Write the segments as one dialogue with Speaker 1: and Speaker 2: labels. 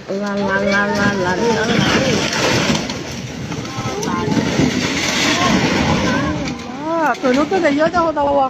Speaker 1: La la la la la la
Speaker 2: à, tụi nó cứ để nhớ cho tao à.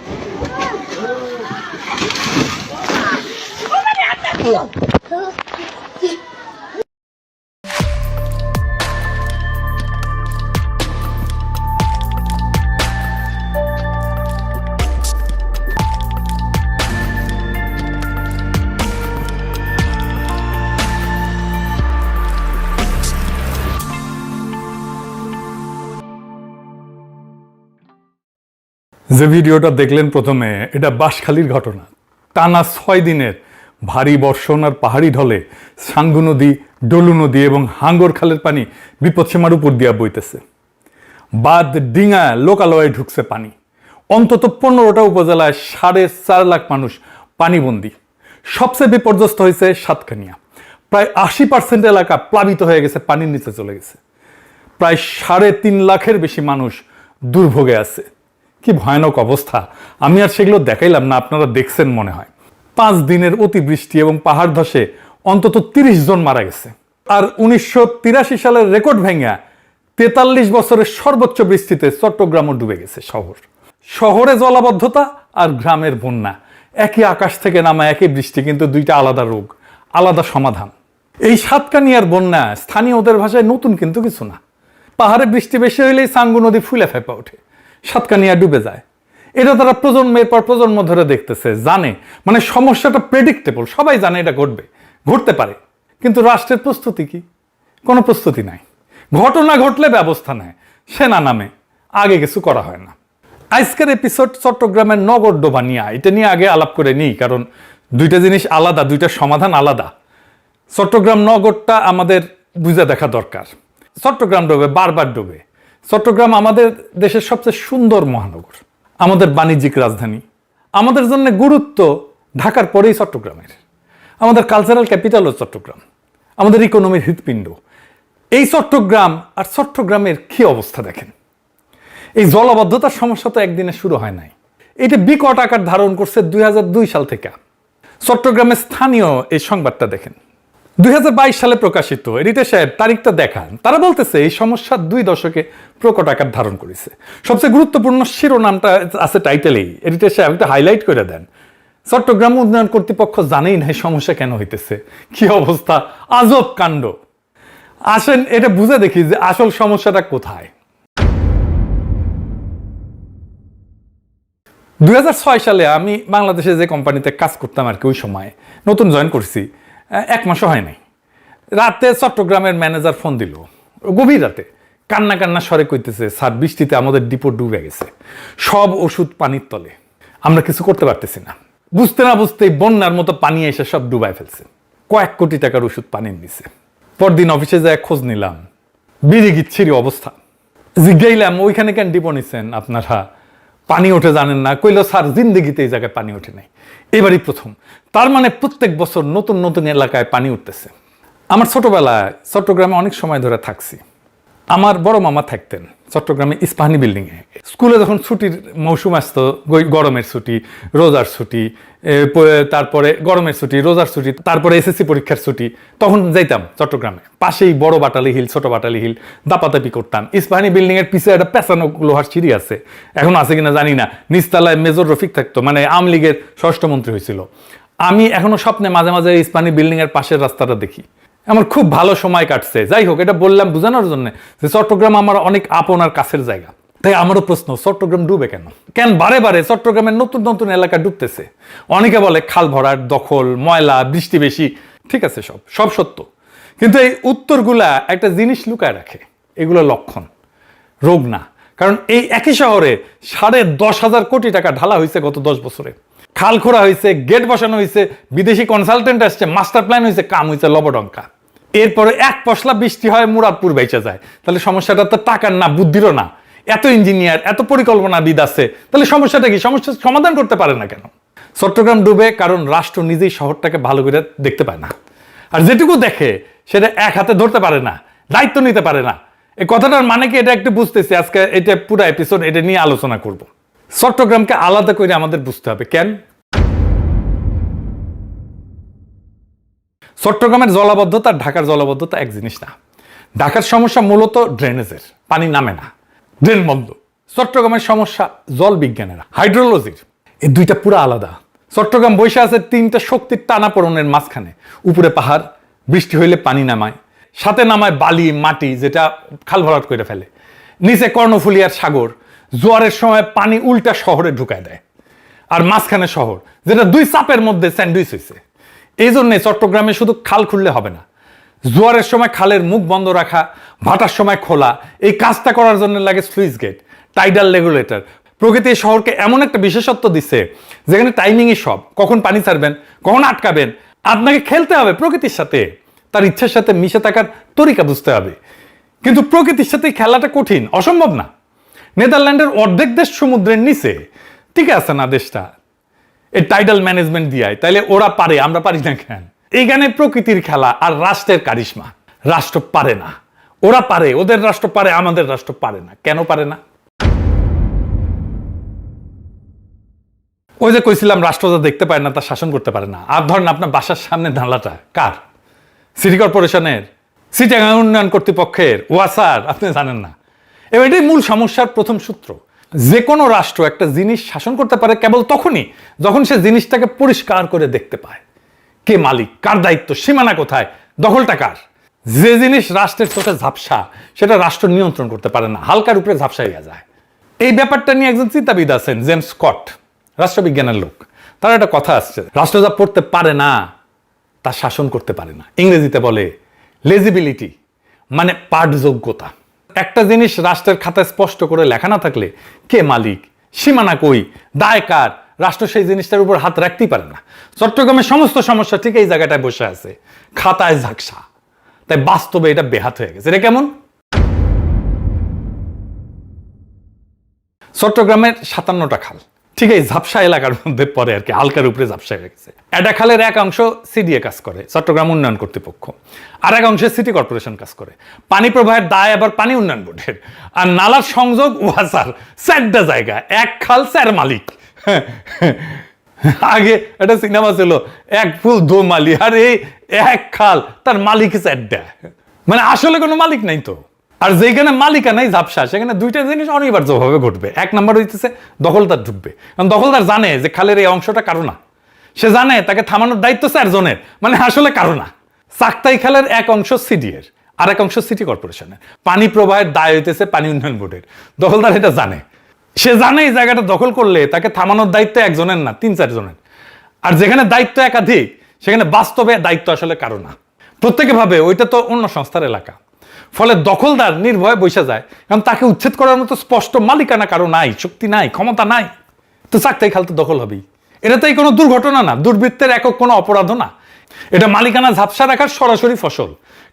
Speaker 3: যে ভিডিওটা দেখলেন প্রথমে, এটা বাঁশখালীর ঘটনা। টানা 6 দিনের ভারী বর্ষণ আর পাহাড়ি ঢলে সাঙ্গু নদী, ডলু নদী এবং হাঙ্গর খালের পানি বিপদসীমার উপর দিয়া বইতেছে। বাঁধ, ডিঙা, লোকালয়ে ঢুকছে পানি। অন্তত 15টা উপজেলায় 4.5 লাখ মানুষ পানিবন্দী। সবচেয়ে বিপর্যস্ত হয়েছে সাতকানিয়া। প্রায় 80% এলাকা প্লাবিত হয়ে গেছে, পানির নিচে চলে গেছে। প্রায় 3.5 লাখের বেশি মানুষ দুর্ভোগে আছে। কি ভয়ানক অবস্থা! আমি আর সেগুলো দেখাইলাম না, আপনারা দেখছেন মনে হয়। 5 দিনের অতিবৃষ্টি এবং পাহাড় ধসে অন্তত 30 জন মারা গেছে। আর 1983 সালের রেকর্ড ভেঙে 43 বছরের সর্বোচ্চ বৃষ্টিতে চট্টগ্রামও ডুবে গেছে শহর। শহরে জলাবদ্ধতা আর গ্রামের বন্যা, একই আকাশ থেকে নামা একই বৃষ্টি, কিন্তু দুইটা আলাদা রোগ, আলাদা সমাধান। এই সাতকানিয়ার বন্যা স্থানীয়দের ভাষায় নতুন কিন্তু কিছু না। পাহাড়ে বৃষ্টি বেশি হইলেই সাঙ্গু নদী ফুলে ফেপে ওঠে, সাতকানিয়া ডুবে যায়। এটা তারা প্রজন্মের পর প্রজন্ম ধরে দেখতেছে, জানে, মানে সমস্যাটা প্রেডিক্টেবল, সবাই জানে এটা ঘটবে, ঘটতে পারে। কিন্তু রাষ্ট্রের প্রস্তুতি কি? কোনো প্রস্তুতি নাই। ঘটনা ঘটলে ব্যবস্থা নেয়, সেনা নামে, আগে কিছু করা হয় না। আজকের এপিসোড চট্টগ্রামের নগর ডোবা নিয়ে, এটা নিয়ে আগে আলাপ করে নিই, কারণ দুইটা জিনিস আলাদা, দুইটা সমাধান আলাদা। চট্টগ্রাম নগরটা আমাদের বুঝে দেখা দরকার। চট্টগ্রাম ডোবে, বারবার ডোবে। চট্টগ্রাম আমাদের দেশের সবচেয়ে সুন্দর মহানগর, আমাদের বাণিজ্যিক রাজধানী। আমাদের জন্য গুরুত্ব ঢাকার পরেই চট্টগ্রামের। আমাদের কালচারাল ক্যাপিটালও চট্টগ্রাম, আমাদের ইকোনমির হৃৎপিণ্ড। এই চট্টগ্রাম আর চট্টগ্রামের কি অবস্থা দেখেন। এই জলাবদ্ধতার সমস্যা তো একদিনে শুরু হয় নাই, এটা বিকট আকার ধারণ করছে 2002 সাল থেকে। চট্টগ্রামের স্থানীয় এই সংবাদটা দেখেন, 2022 সালে প্রকাশিত। এডিটর সাহেব তারিখটা দেখান। তারা বলতেছে এই সমস্যা 2 দশকে প্রকট আকার ধারণ করেছে। সবচেয়ে গুরুত্বপূর্ণ শিরোনামটা আছে টাইটেলেই। এডিটর সাহেব একটু হাইলাইট করে দেন। চট্টগ্রাম উন্নয়ন কর্তৃপক্ষ জানেই না এই সমস্যা কেন হইতেছে। কি অবস্থা, আজব কাণ্ড। আসেন এটা বুঝে দেখি যে আসল সমস্যাটা কোথায়। 2006 সালে আমি বাংলাদেশে যে কোম্পানিতে কাজ করতাম আর কি, ওই সময় নতুন জয়েন করছি, 1 মাসও হয় নাই। রাতে চট্টগ্রামের ম্যানেজার ফোন দিল, গভীর রাতে, কান্না কান্না স্বরে কইতেছে, স্যার বৃষ্টিতে আমাদের ডিপো ডুবে গেছে, সব ওষুধ পানির তলে, আমরা কিছু করতে পারতেছি না। বুঝতে না বুঝতেই বন্যার মতো পানি এসে সব ডুবাই ফেলছে। কয়েক কোটি টাকার ওষুধ পানির নিচে। পরদিন অফিসে যায় খোঁজ নিলাম, বিড়ি গিচ্ছিরি অবস্থা। জিজ্ঞাইলাম ওইখানে কেন ডিপো নিচ্ছেন আপনারা, পানি ওঠে জানেন না? কইল স্যার জিন্দেগিতে এই জায়গায় পানি ওঠে নাই, এবারই প্রথম। তার মানে প্রত্যেক বছর নতুন নতুন এলাকায় পানি উঠতেছে। আমার ছোটবেলায় চট্টগ্রামে অনেক সময় ধরে থাকছি। আমার বড় মামা থাকতেন চট্টগ্রামে ইস্পাহানি বিল্ডিংয়ে। স্কুলে যখন ছুটির মৌসুম আসতো, গরমের ছুটি, রোজার ছুটি, তারপরে গরমের ছুটি, রোজার ছুটি, তারপরে এসএসসি পরীক্ষার ছুটি, তখন যাইতাম চট্টগ্রামে। পাশেই বড় বাটালি হিল, ছোট বাটালি হিল, দাপাদাপি করতাম। ইস্পাহানি বিল্ডিং এর পিছিয়ে একটা পেঁচানো লোহার সিঁড়ি আছে, এখন আছে কিনা জানি না। নিচতলায় মেজর রফিক থাকতো, মানে আওয়ামী লীগের স্বরাষ্ট্রমন্ত্রী হয়েছিল। আমি এখনো স্বপ্নে মাঝে মাঝে ইস্পাহানি বিল্ডিং এর পাশের রাস্তাটা দেখি। আমার খুব ভালো সময় কাটছে। যাই হোক, এটা বললাম বোঝানোর জন্য যে চট্টগ্রাম আমার অনেক আপন আর কাছের জায়গা। তাই আমারও প্রশ্ন, চট্টগ্রাম ডুবে কেন? কেন বারে বারে চট্টগ্রামের নতুন নতুন এলাকা ডুবতেছে? অনেকে বলে খাল ভরাট, দখল, ময়লা, বৃষ্টি বেশি। ঠিক আছে, সব সত্য, কিন্তু এই উত্তরগুলা একটা জিনিস লুকায় রাখে। এগুলো লক্ষণ, রোগ না। কারণ এই একই শহরে 10,500 কোটি টাকা ঢালা হয়েছে গত 10 বছরে। খাল খোঁড়া হয়েছে, গেট বসানো হয়েছে, বিদেশি কনসালটেন্ট আসছে, মাস্টার প্ল্যান হয়েছে, কাম হয়েছে লবডঙ্কা। এরপরে এক পশলা বৃষ্টি হয়, মুরাদপুর বেঁচে যায়। তাহলে সমস্যাটা তো টাকার না, বুদ্ধিরও না। এত ইঞ্জিনিয়ার, এত পরিকল্পনাবিদ আছে, তাহলে সমস্যাটা কি? সমস্যার সমাধান করতে পারে না কেন? চট্টগ্রাম ডুবে কারণ রাষ্ট্র নিজেই শহরটাকে ভালো করে দেখতে পায় না। আর যেটুকু দেখে সেটা এক হাতে ধরতে পারে না, দায়িত্ব নিতে পারে না। এই কথাটার মানে কি, এটা একটু বুঝতেছি। আজকে এটা পুরো এপিসোড এটা নিয়ে আলোচনা করব। চট্টগ্রামকে আলাদা করে আমাদের বুঝতে হবে। কেন? চট্টগ্রামের জলাবদ্ধতা আর ঢাকার জলাবদ্ধতা এক জিনিস না। ঢাকার সমস্যা মূলত ড্রেনেজের, পানি নামে না, ড্রেন বন্ধ। চট্টগ্রামের সমস্যা জল বিজ্ঞানের, হাইড্রোলজির। এই দুইটা পুরো আলাদা। চট্টগ্রাম বসে আছে তিনটা শক্তির টানাপোড়েনের মাঝখানে। উপরে পাহাড়, বৃষ্টি হইলে পানি নামায়, সাথে নামায় বালি মাটি যেটা খাল ভরাট করে ফেলে। নিচে কর্ণফুলী আর সাগর, জোয়ারের সময় পানি উল্টা শহরে ঢুকায় দেয়। আর মাঝখানে শহর, যেটা দুই চাপের মধ্যে স্যান্ডউইচ হয়েছে। এই জন্যে চট্টগ্রামে শুধু খাল খুললে হবে না, জোয়ারের সময় খালের মুখ বন্ধ রাখা, ভাটার সময় খোলা, এই কাজটা করার জন্য লাগে স্লুইস গেট, টাইডাল রেগুলেটর। প্রকৃতি এই শহরকে এমন একটা বিশেষত্ব দিচ্ছে যেখানে টাইমিংই সব। কখন পানি ছাড়বেন, কখন আটকাবেন, আপনাকে খেলতে হবে প্রকৃতির সাথে, তার ইচ্ছার সাথে মিশে থাকার তরিকা বুঝতে হবে। কিন্তু প্রকৃতির সাথে খেলাটা কঠিন, অসম্ভব না। নেদারল্যান্ডের অর্ধেক দেশ সমুদ্রের নিচে, ঠিক আছে না দেশটা, এই টাইডাল ম্যানেজমেন্ট দিয়ায়, তাইলে ওরা পারে, আমরা পারি না কেন? এইখানে প্রকৃতির খেলা আর রাষ্ট্রের কারিশমা। রাষ্ট্র পারে না, ওরা পারে, ওদের রাষ্ট্র পারে, আমাদের রাষ্ট্র পারে না। কেন পারে না? ওই যে কইছিলাম রাষ্ট্র যা দেখতে পায় না তা শাসন করতে পারে না। আর ধরেন আপনার বাসার সামনে নালাটা কার? সিটি কর্পোরেশনের, চিটাগাং উন্নয়ন কর্তৃপক্ষের, ওয়াসার, আপনি জানেন না। এবার এটাই মূল সমস্যার প্রথম সূত্র। যে কোনো রাষ্ট্র একটা জিনিস শাসন করতে পারে কেবল তখনই যখন সে জিনিসটাকে পরিষ্কার করে দেখতে পায়। কে মালিক, কার দায়িত্ব, সীমানা কোথায়, দখলটা কার। যে জিনিস রাষ্ট্রের চোখে ঝাপসা সেটা রাষ্ট্র নিয়ন্ত্রণ করতে পারে না, হালকার উপরে ঝাপসাইয়া যায়। এই ব্যাপারটা নিয়ে একজন চিন্তাবিদ আছেন, জেমস স্কট, রাষ্ট্রবিজ্ঞানের লোক। তার একটা কথা আসছে, রাষ্ট্র যা পড়তে পারে না তা শাসন করতে পারে না। ইংরেজিতে বলে লেজিবিলিটি, মানে পাঠযোগ্যতা। একটা জিনিস রাষ্ট্রের খাতায় স্পষ্ট করে লেখা না থাকলে কে মালিক, সীমানা কই, দায় কার, রাষ্ট্র সেই জিনিসটার উপর হাত রাখতেই পারে না। চট্টগ্রামের সমস্ত সমস্যা ঠিক এই জায়গাটায় বসে আছে, খাতায় ঝাকসা। তাই বাস্তবে এটা বেহাত হয়ে গেছে। এটা কেমন? চট্টগ্রামের 57টা খাল ঠিক এই ঝাপসা এলাকার মধ্যে পড়ে আর কি, হালকার উপরে ঝাপসা হয়ে গেছে। একটা খালের এক অংশ সিডিএ কাজ করে, চট্টগ্রাম উন্নয়ন কর্তৃপক্ষ, আর এক অংশে সিটি কর্পোরেশন কাজ করে। পানি প্রবাহের দায় আবার পানি উন্নয়ন বোর্ডের। আর নালার সংযোগ ওয়াসার। 4টা জায়গা, এক খাল 4 মালিক। আগে একটা সিনেমা ছিল, এক ফুল দো মালি, আর এই এক খাল তার মালিক 4টা। মানে আসলে কোনো মালিক নাই তো। আর যেখানে মালিকানাই ঝাপসা সেখানে দুইটা জিনিস অনিবার্যভাবে ঘটবে। এক নাম্বার হইতেছে দখলদার ঢুকবে, কারণ দখলদার জানে যে খালের এই অংশটা কারো না। সে জানে তাকে থামানোর দায়িত্ব 4 জনের, মানে আসলে কারো না। চাকতাই খালের এক অংশ সিডিএর, আর এক অংশ সিটি কর্পোরেশনের। পানি প্রবাহের দায় হইতেছে পানি উন্নয়ন বোর্ডের। দখলদার এটা জানে, সে জানে এই জায়গাটা দখল করলে তাকে থামানোর দায়িত্ব 1 জনের না, 3-4 জনের। আর যেখানে দায়িত্ব একাধিক সেখানে বাস্তবে দায়িত্ব আসলে কারো না। প্রত্যেকে ভাবে ওইটা তো অন্য সংস্থার এলাকা। ফলে দখলদার নির্ভয়ে বসে যায়, কারণ তাকে উচ্ছেদ করার মতো স্পষ্ট মালিকানা কারো নাই, শক্তি নাই, ক্ষমতা নাই। তো চাকতাই খাল তো দখল হবেই। এটা তো কোনো দুর্ঘটনা না, দুর্বৃত্তের একক কোনো অপরাধও না। এটা মালিকানা ঝাপসা রাখার সরাসরি ফসল।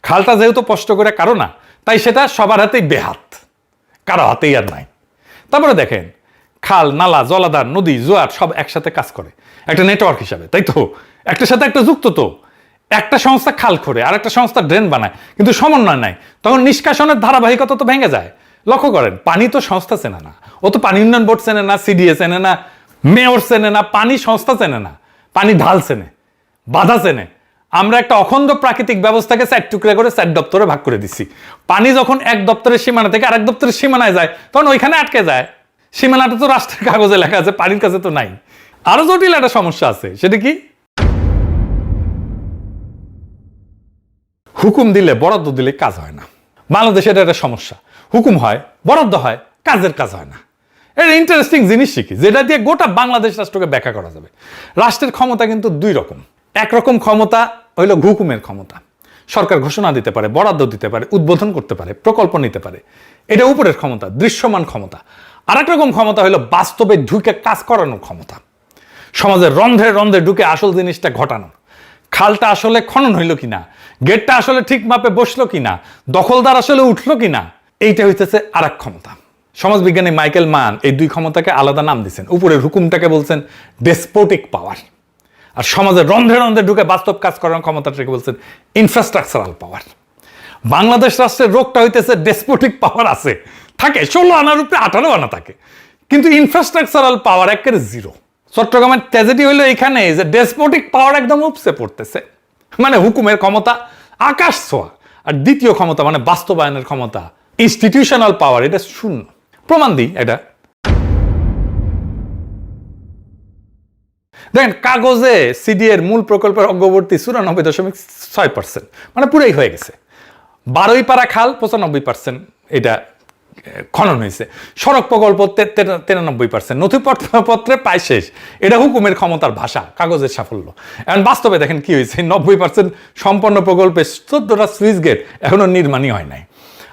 Speaker 3: খালটা যেহেতু স্পষ্ট করে কারো না, তাই সেটা সবার হাতেই বেহাত, কারো হাতেই আর নাই। তারপরে দেখেন, খাল, নালা, জলাধার, নদী, জোয়ার সব একসাথে কাজ করে একটা নেটওয়ার্ক হিসাবে, তাই তো? একটার সাথে একটা যুক্ত তো। একটা সংস্থা খাল খোঁড়ে আর একটা সংস্থা ড্রেন বানায়, কিন্তু সমন্বয় নাই, তখন নিষ্কাশনের ধারাবাহিকতা তো ভেঙে যায়। লক্ষ্য করেন, পানি তো সংস্থা চেনে না, ও তো পানি উন্নয়ন বোর্ড চেনে না, সিডিএ চেনে না, মেয়র চেনে না, পানি সংস্থা চেনে না, পানি ঢাল চেনে, বাধা চেনে। আমরা একটা অখণ্ড প্রাকৃতিক ব্যবস্থাকে 4 টুকরা করে 4 দপ্তরে ভাগ করে দিচ্ছি। পানি যখন এক দপ্তরের সীমানা থেকে আরেক দপ্তরের সীমানায় যায় তখন ওইখানে আটকে যায়। সীমানাটা তো রাষ্ট্রের কাগজে লেখা আছে, পানির কাছে তো নাই। আরো জটিল একটা সমস্যা আছে, সেটা কি? হুকুম দিলে, বরাদ্দ দিলে কাজ হয় না। বাংলাদেশে এটা একটা সমস্যা। হুকুম হয়, বরাদ্দ হয়, কাজের কাজ হয় না। এটা ইন্টারেস্টিং জিনিস শিখি, যেটা দিয়ে গোটা বাংলাদেশ রাষ্ট্রকে ব্যাখ্যা করা যাবে। রাষ্ট্রের ক্ষমতা কিন্তু 2 রকম। একরকম ক্ষমতা হইল হুকুমের ক্ষমতা। সরকার ঘোষণা দিতে পারে, বরাদ্দ দিতে পারে, উদ্বোধন করতে পারে, প্রকল্প নিতে পারে, এটা উপরের ক্ষমতা, দৃশ্যমান ক্ষমতা। আর এক রকম ক্ষমতা হইল বাস্তবে ঢুকে কাজ করানোর ক্ষমতা, সমাজের রন্ধ্রে রন্ধ্রে ঢুকে আসল জিনিসটা ঘটানোর। খালটা আসলে খনন হইল কিনা, গেটটা আসলে ঠিক মাপে বসলো কিনা, দখলদার আসলে উঠলো কিনা, এইটা হইতেছে আর এক ক্ষমতা। সমাজবিজ্ঞানী মাইকেল মান এই 2 ক্ষমতাকে আলাদা নাম দিচ্ছেন। উপরের হুকুমটাকে বলছেন ডেসপোটিক পাওয়ার, আর সমাজের রন্ধ্রে রন্ধ্রে ঢুকে বাস্তব কাজ করার ক্ষমতাটাকে বলছেন ইনফ্রাস্ট্রাকচারাল পাওয়ার। বাংলাদেশ রাষ্ট্রের রোগটা হইতেছে ডেসপোটিক পাওয়ার আছে, থাকে 16 আনার উপরে 18 আনা থাকে, কিন্তু ইনফ্রাস্ট্রাকচারাল পাওয়ার একেবারে 0। চট্টগ্রামের ট্র্যাজেডি হইলো এখানে যে ডেসপোটিক পাওয়ার একদম উপসে পড়তেছে। মানে হুকুমের ক্ষমতা আকাশ ছোঁয়া, আর দ্বিতীয় ক্ষমতা মানে বাস্তবায়নের ক্ষমতা, ইনস্টিটিউশনাল পাওয়ার, এটা শূন্য। প্রমাণ দিই এটা। দেখেন, কাগজে সিডি এর মূল প্রকল্পের অগ্রবর্তী 94.6%, মানে পুরাই হয়ে গেছে। 12 পারা খাল 95% এটা খনন হয়েছে। সড়ক প্রকল্প 93%, নথিপত্রে প্রায় শেষ। এটা হুকুমের ক্ষমতার ভাষা, কাগজের সাফল্য। এখন বাস্তবে দেখেন কি হয়েছে, 90% সম্পন্ন প্রকল্পে 14টা সুইচ গেট এখনো নির্মাণই হয় নাই।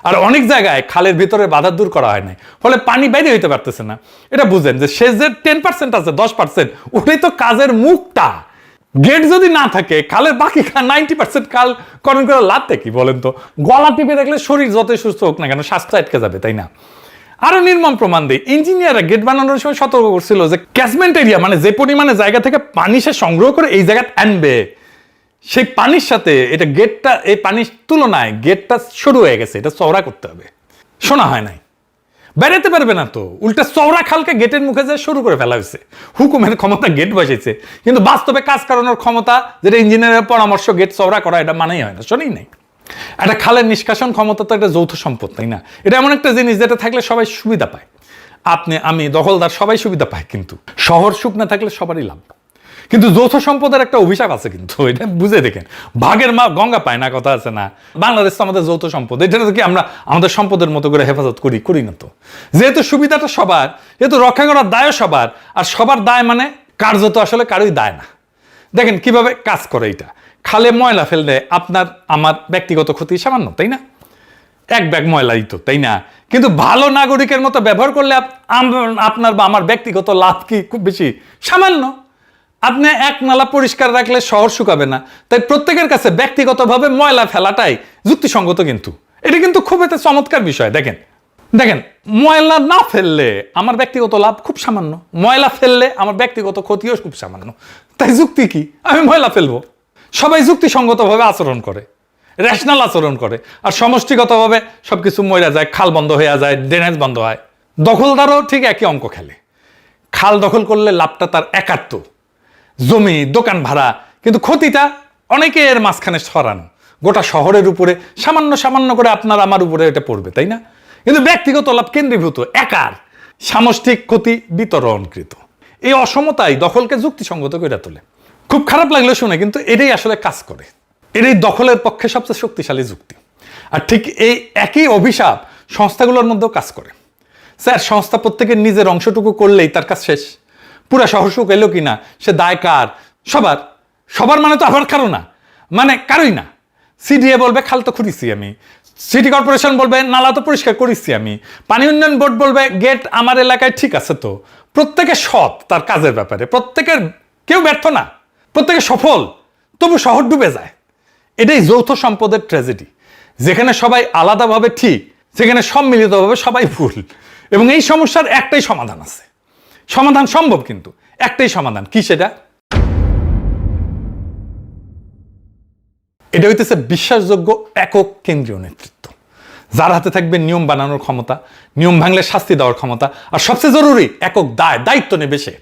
Speaker 3: আর অনেক জায়গায় খালের ভিতরে বাধা দূর করা হয় নাই, ফলে পানি বাইরে হইতে পারতেছে না। এটা বুঝেন যে শেষ যে 10% আছে, 10%, ওটাই তো কাজের মুখটা। গেট যদি না থাকে, খালের বাকি 90% খাল খনন করে লাভটা কি বলেন তো? গলা টিপে রাখলে শরীর যতই সুস্থ হোক না কেন, স্বাস্থ্য আটকে যাবে, তাই না? আরো নির্মম প্রমাণ দেয়, ইঞ্জিনিয়াররা গেট বানানোর সময় সতর্ক করছিল যে ক্যাচমেন্ট এরিয়া, মানে যে পরিমাণে জায়গা থেকে পানি সে সংগ্রহ করে এই জায়গায় আনবে, সেই পানির সাথে এটা গেটটা, এই পানির তুলনায় গেটটা শুরু হয়ে গেছে, এটা চওড়া করতে হবে। শোনা হয় নাই, বেড়াতে পারবে না তো, উল্টা চওড়া খালকে গেটের মুখে যায় শুরু করে ফেলা হয়েছে। হুকুমের ক্ষমতা গেট বসেছে, কিন্তু বাস্তবে কাজ করানোর ক্ষমতা, যেটা ইঞ্জিনিয়ারের পরামর্শ গেট চওড়া করা, এটা মানেই হয় না, শোনেই নাই। একটা খালের নিষ্কাশন ক্ষমতা তো একটা যৌথ সম্পদ, তাই না? এটা এমন একটা জিনিস যেটা থাকলে সবাই সুবিধা পায়। আপনি, আমি, দখলদার সবাই সুবিধা পায়, কিন্তু শহর সুখ না থাকলে সবারই লাভ। কিন্তু যৌথ সম্পদের একটা অভিশাপ আছে, কিন্তু এটা বুঝে দেখেন। ভাগের মা গঙ্গা পায় না, কথা আছে না? বাংলাদেশ তো আমাদের যৌথ সম্পদ, এটা কি আমরা আমাদের সম্পদের মতো করে হেফাজত করি না তো? যেহেতু সুবিধাটা সবার, যেহেতু রক্ষা করার দায়ও সবার, আর সবার দায় মানে কার্যত আসলে কারোই দায় না। দেখেন কিভাবে কাজ করে এটা। খালে ময়লা ফেললে আপনার আমার ব্যক্তিগত ক্ষতি সামান্য, তাই না? এক ব্যাগ ময়লাই তো, তাই না? কিন্তু ভালো নাগরিকের মতো ব্যবহার করলে আপনার বা আমার ব্যক্তিগত লাভ কি খুব বেশি? সামান্য। আপনি এক নালা পরিষ্কার রাখলে শহর শুকাবে না, তাই প্রত্যেকের কাছে ব্যক্তিগতভাবে ময়লা ফেলাটাই যুক্তিসঙ্গত। কিন্তু এটা কিন্তু খুব একটা চমৎকার বিষয়। দেখেন ময়লা না ফেললে আমার ব্যক্তিগত লাভ খুব সামান্য, ময়লা ফেললে আমার ব্যক্তিগত ক্ষতিও খুব সামান্য। তাই যুক্তি কি? আমি ময়লা ফেলবো। সবাই যুক্তিসঙ্গতভাবে আচরণ করে, রেশনাল আচরণ করে, আর সমষ্টিগতভাবে সবকিছু মরে যায়, খাল বন্ধ হয়ে যায়, ড্রেনেজ বন্ধ হয়। দখলদারও ঠিক একই অঙ্ক খেলে। খাল দখল করলে লাভটা তার একাত্ম, জমি, দোকান ভাড়া, কিন্তু ক্ষতিটা অনেকের মাঝখানে সরানো, গোটা শহরের উপরে সামান্য সামান্য করে আপনার আমার উপরে এটা পড়বে, তাই না? কিন্তু ব্যক্তিগত লাভ কেন্দ্রীভূত, একার, সামষ্টিক ক্ষতি বিতরণকৃত। এই অসমতাই দখলকে যুক্তিসঙ্গত করে তোলে। খুব খারাপ লাগলে শুনে, কিন্তু এটাই আসলে কাজ করে। এটাই দখলের পক্ষে সবচেয়ে শক্তিশালী যুক্তি। আর ঠিক এই একই অভিশাপ সংস্থাগুলোর মধ্যেও কাজ করে। স্যার, সংস্থা প্রত্যেকের নিজের অংশটুকু করলেই তার কাজ শেষ। পুরা শহর সুখ এলো কিনা সে দায় কার? সবার মানে তো আবার কারো না, মানে কারোই না। সিডিএ বলবে খাল তো খুঁড়িছি আমি, সিটি কর্পোরেশন বলবে নালা তো পরিষ্কার করেছি আমি, পানি উন্নয়ন বোর্ড বলবে গেট আমার এলাকায় ঠিক আছে। তো প্রত্যেকে সৎ তার কাজের ব্যাপারে, প্রত্যেকের, কেউ ব্যর্থ না, প্রত্যেকে সফল, তবু শহর ডুবে যায়। এটাই যৌথ সম্পদের ট্র্যাজেডি। যেখানে সবাই আলাদাভাবে ঠিক, সেখানে সম্মিলিতভাবে সবাই ভুল। এবং এই সমস্যার একটাই সমাধান আছে, সমাধান সম্ভব, কিন্তু একটাই সমাধান। কি সেটা? এটা হইতেছে বিশ্বাসযোগ্য একক কেন্দ্রীয় নেতৃত্ব, যার হাতে থাকবে নিয়ম বানানোর ক্ষমতা, নিয়ম ভাঙলে শাস্তি দেওয়ার ক্ষমতা, আর সবচেয়ে জরুরি একক দায়িত্ব নেবে সে।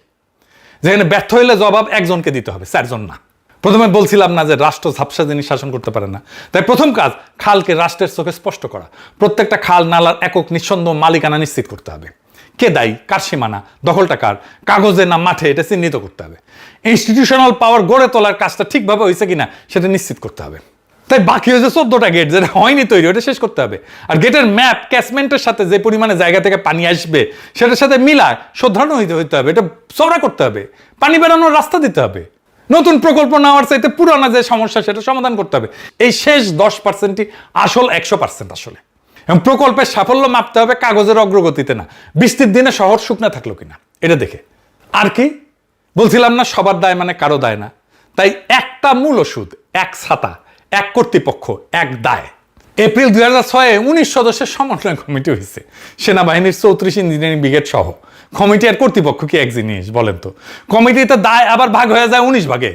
Speaker 3: যেখানে ব্যর্থ হইলে জবাব একজনকে দিতে হবে, 4 জন না। প্রথমে বলছিলাম না যে রাষ্ট্র ঝাপসা জিনিস শাসন করতে পারে না। তাই প্রথম কাজ খালকে রাষ্ট্রের চোখে স্পষ্ট করা। প্রত্যেকটা খাল নালার একক নিঃসন্দেহ মালিকানা নিশ্চিত করতে হবে। কে দায়ী, কার সীমানা, দখলটা কার, কাগজে না মাঠে, এটা চিহ্নিত করতে হবে। ইনস্টিটিউশনাল পাওয়ার গড়ে তোলার কাজটা ঠিকভাবে হয়েছে কিনা সেটা নিশ্চিত করতে হবে। তাই বাকি হয়েছে 14টা গেট, যেটা হয়নি তৈরি, ওটা শেষ করতে হবে। আর গেটের ম্যাপ ক্যাচমেন্টের সাথে যে পরিমাণে জায়গা থেকে পানি আসবে সেটার সাথে মিলায় শোধরানো হইতে হবে, এটা চওড়া করতে হবে, পানি বেরোনোর রাস্তা দিতে হবে। নতুন প্রকল্প নেওয়ার চাইতে পুরানা যে সমস্যা সেটা সমাধান করতে হবে। এই শেষ 10%ই আসল 100% আসলে। এবং প্রকল্পের সাফল্য মাপতে হবে কাগজের অগ্রগতিতে না, বৃষ্টির দিনে শহর শুকনা থাকলো কিনা এটা দেখে। আর কি বলছিলাম না, সবার দায় মানে কারো দায় না। তাই একটা মূল ওষুধ, এক ছাতা, এক কর্তৃপক্ষ, এক দায়। এপ্রিল 2006-এ 19 সদস্যের সমন্বয় কমিটি হয়েছে, সেনাবাহিনীর 34 ইঞ্জিনিয়ারিং ব্রিগেড সহ। কমিটি আর কর্তৃপক্ষ কি এক জিনিস বলেন তো? কমিটিতে দায় আবার ভাগ হয়ে যায় 19 ভাগে।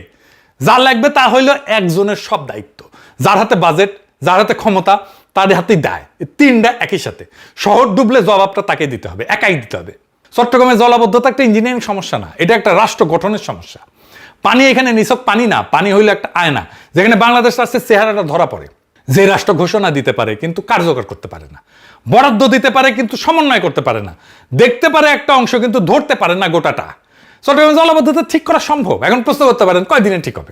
Speaker 3: যা লাগবে তা হইল একজনের সব দায়িত্ব, যার হাতে বাজেট, যার হাতে ক্ষমতা, তার হাতেই দায়। 3টা একই সাথে। শহর ডুবলে জবাবটা তাকে দিতে হবে, একাই দিতে হবে। চট্টগ্রামে জলাবদ্ধতা একটা ইঞ্জিনিয়ারিং সমস্যা না, এটা একটা রাষ্ট্র গঠনের সমস্যা। পানি এখানে নিছক পানি না, পানি হইল একটা আয়না, যেখানে বাংলাদেশ রাষ্ট্রের চেহারাটা ধরা পড়ে। যে রাষ্ট্র ঘোষণা দিতে পারে কিন্তু কার্যকর করতে পারে না, বরাদ্দ দিতে পারে কিন্তু সমন্বয় করতে পারে না, দেখতে পারে একটা অংশ কিন্তু ধরতে পারে না গোটাটা। চট্টগ্রাম জলাবদ্ধতা ঠিক করা সম্ভব? এখন প্রশ্ন করতে পারেন কয়দিনে ঠিক হবে?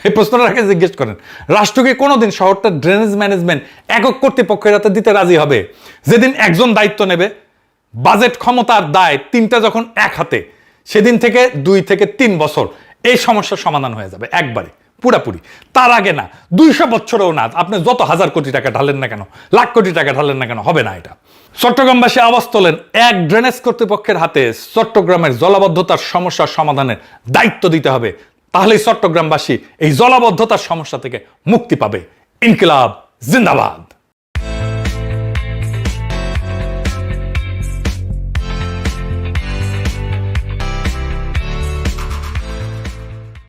Speaker 3: এই প্রশ্নটা আগে জিজ্ঞেস করেন। রাষ্ট্রকে কোনোদিন শহরটা ড্রেনেজ ম্যানেজমেন্ট একক কর্তৃপক্ষের হাতে দিতে রাজি হবে? যেদিন একজন দায়িত্ব নেবে, বাজেট ক্ষমতার দায় তিনটা যখন এক হাতে, সেদিন থেকে 2 থেকে 3 বছর এই সমস্যার সমাধান হয়ে যাবে একবারে পুরাপুরি। তার আগে না, 200 বছরেও না। আপনি যত হাজার কোটি টাকা ঢালেন না কেন, লাখ কোটি টাকা ঢালেন না কেন, হবে না এটা। চট্টগ্রামবাসী আওয়াজ তোলেন, এক ড্রেনেজ কর্তৃপক্ষের হাতে চট্টগ্রামের জলাবদ্ধতার সমস্যার সমাধানের দায়িত্ব দিতে হবে। তাহলেই চট্টগ্রামবাসী এই জলাবদ্ধতার সমস্যা থেকে মুক্তি পাবে। ইনকিলাব জিন্দাবাদ।